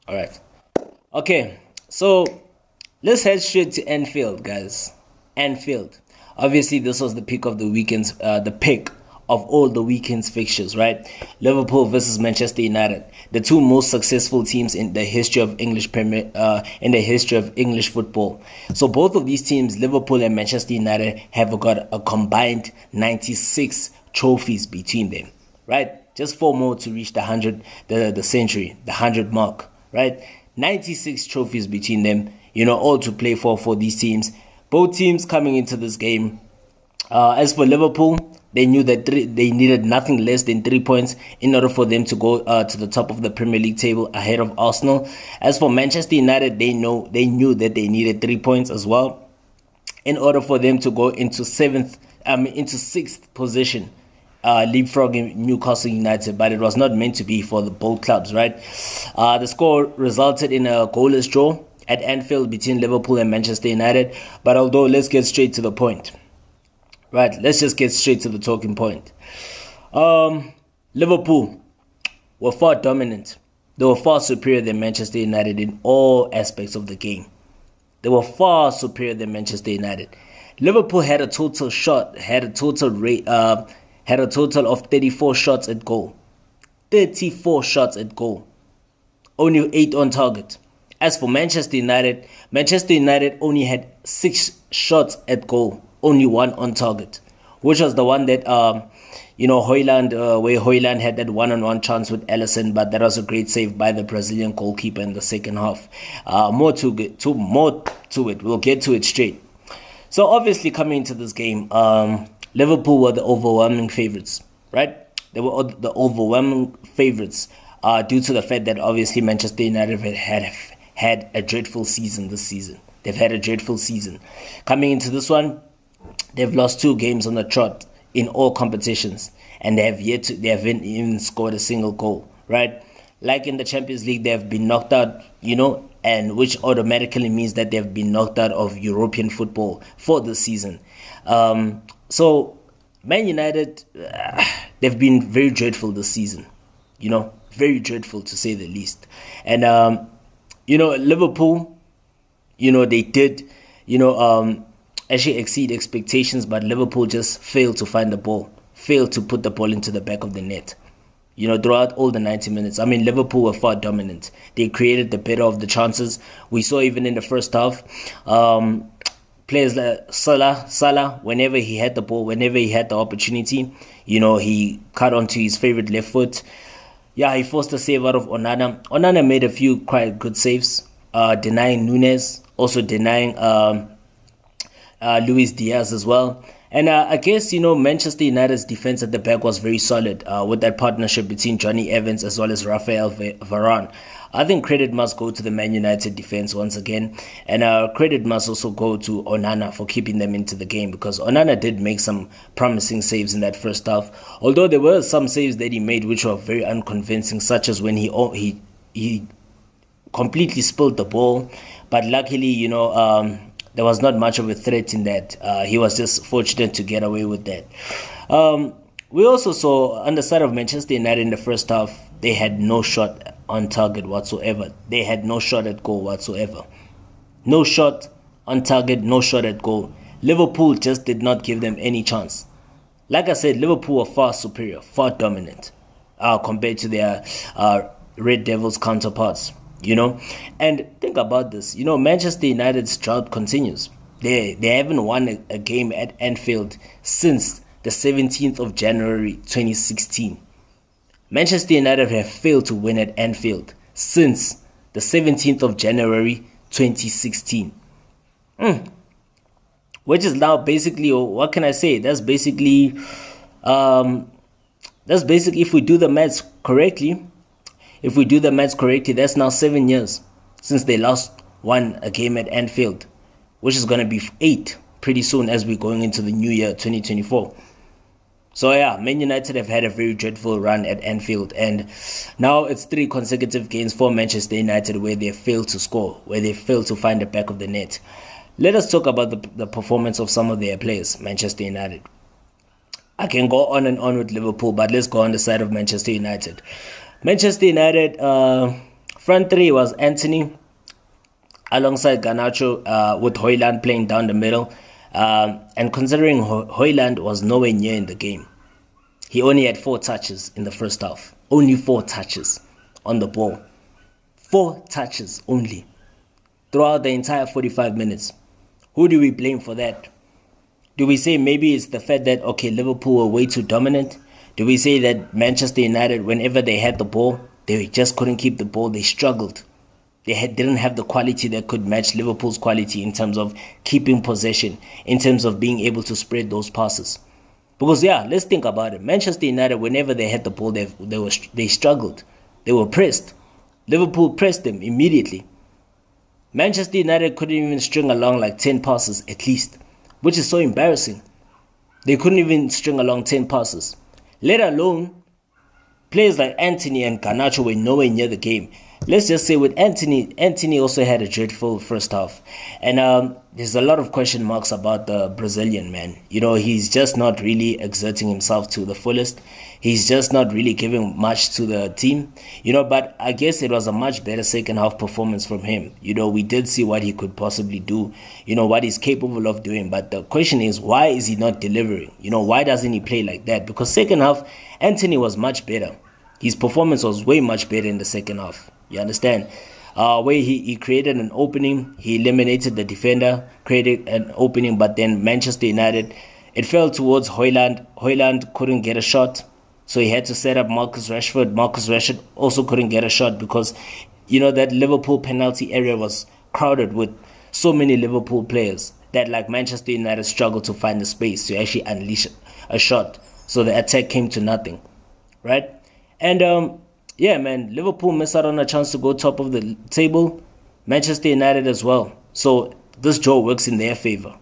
All right. Okay, so let's head straight to Anfield, guys. Anfield. Obviously, this was the pick of the weekend's, the pick of all the weekend's fixtures, right? Liverpool versus Manchester United, the two most successful teams in the history of in the history of English football. So both of these teams, Liverpool and Manchester United, have got a combined 96 trophies between them, right? Just four more to reach the century, the 100 mark, right? 96 trophies between them, all to play for these teams. Both teams coming into this game. As for Liverpool, they knew that they needed nothing less than 3 points in order for them to go to the top of the Premier League table ahead of Arsenal. As for Manchester United, they knew that they needed 3 points as well in order for them to go into sixth position, leapfrogging Newcastle United, but it was not meant to be for the both clubs, right? The score resulted in a goalless draw at Anfield between Liverpool and Manchester United. But although, let's get straight to the point. Right, let's just get straight to the talking point. Liverpool were far dominant. They were far superior than Manchester United in all aspects of the game. They were far superior than Manchester United. Liverpool had a total of 34 shots at goal. 34 shots at goal. Only 8 on target. As for Manchester United only had 6 shots at goal, only 1 on target, which was the one that where Højlund had that one-on-one chance with Alisson, but that was a great save by the Brazilian goalkeeper in the second half. More to it. We'll get to it straight. So obviously, coming into this game, Liverpool were the overwhelming favorites, right? They were the overwhelming favorites due to the fact that obviously Manchester United had a dreadful season this season. They've had a dreadful season. Coming into this one, they've lost 2 games on the trot in all competitions, and they haven't even scored a single goal, right? Like in the Champions League, they have been knocked out, and which automatically means that they've been knocked out of European football for this season. So Man United, they've been very dreadful this season, very dreadful to say the least. And Liverpool, they did, actually exceed expectations, but Liverpool just failed to find the ball, failed to put the ball into the back of the net. Throughout all the 90 minutes. I mean, Liverpool were far dominant. They created the better of the chances. We saw even in the first half, players like Salah, whenever he had the ball, whenever he had the opportunity, he cut onto his favorite left foot. Yeah, he forced a save out of Onana. Onana made a few quite good saves, denying Nunes, also denying Luis Diaz as well. And I guess, Manchester United's defense at the back was very solid with that partnership between Johnny Evans as well as Rafael Varane. I think credit must go to the Man United defense once again. And credit must also go to Onana for keeping them into the game, because Onana did make some promising saves in that first half. Although there were some saves that he made which were very unconvincing, such as when he completely spilled the ball. But luckily, there was not much of a threat in that. He was just fortunate to get away with that. We also saw on the side of Manchester United in the first half, they had no shot on target whatsoever. They had no shot at goal whatsoever. No shot on target, no shot at goal. Liverpool just did not give them any chance. Like I said, Liverpool were far superior, far dominant compared to their Red Devils counterparts. And think about this. Manchester United's drought continues. They haven't won a game at Anfield since the 17th of January 2016. Manchester United have failed to win at Anfield since the 17th of January 2016. Which is now basically, what can I say? That's basically if we do the maths correctly. If we do the maths correctly, that's now 7 years since they last won a game at Anfield, which is going to be 8 pretty soon as we're going into the new year, 2024. So yeah, Man United have had a very dreadful run at Anfield, and now it's 3 consecutive games for Manchester United where they failed to score, where they failed to find the back of the net. Let us talk about the performance of some of their players, Manchester United. I can go on and on with Liverpool, but let's go on the side of Manchester United. Manchester United, Front three was Anthony alongside Garnacho, with Højlund playing down the middle. And considering Højlund was nowhere near in the game, he only had 4 touches in the first half. Only 4 touches on the ball. 4 touches only throughout the entire 45 minutes. Who do we blame for that? Do we say maybe it's the fact that, okay, Liverpool were way too dominant? Do we say that Manchester United, whenever they had the ball, they just couldn't keep the ball? They struggled. Didn't have the quality that could match Liverpool's quality in terms of keeping possession, in terms of being able to spread those passes. Because, yeah, let's think about it. Manchester United, whenever they had the ball, they struggled. They were pressed. Liverpool pressed them immediately. Manchester United couldn't even string along like 10 passes at least, which is so embarrassing. They couldn't even string along 10 passes. Let alone, players like Anthony and Garnacho were nowhere near the game. Let's just say with Anthony also had a dreadful first half. And there's a lot of question marks about the Brazilian, man. You know, he's just not really exerting himself to the fullest. He's just not really giving much to the team. You know, but I guess it was a much better second half performance from him. You know, we did see what he could possibly do, you know, what he's capable of doing. But the question is, why is he not delivering? You know, why doesn't he play like that? Because second half, Anthony was much better. His performance was way much better in the second half. You understand? Where he created an opening, he eliminated the defender, created an opening, but then Manchester United, it fell towards Højlund. Højlund couldn't get a shot, so he had to set up Marcus Rashford. Marcus Rashford also couldn't get a shot because, you know, that Liverpool penalty area was crowded with so many Liverpool players that, like, Manchester United struggled to find the space to actually unleash a shot. So the attack came to nothing, right? And yeah, man, Liverpool missed out on a chance to go top of the table. Manchester United as well. So this draw works in their favor.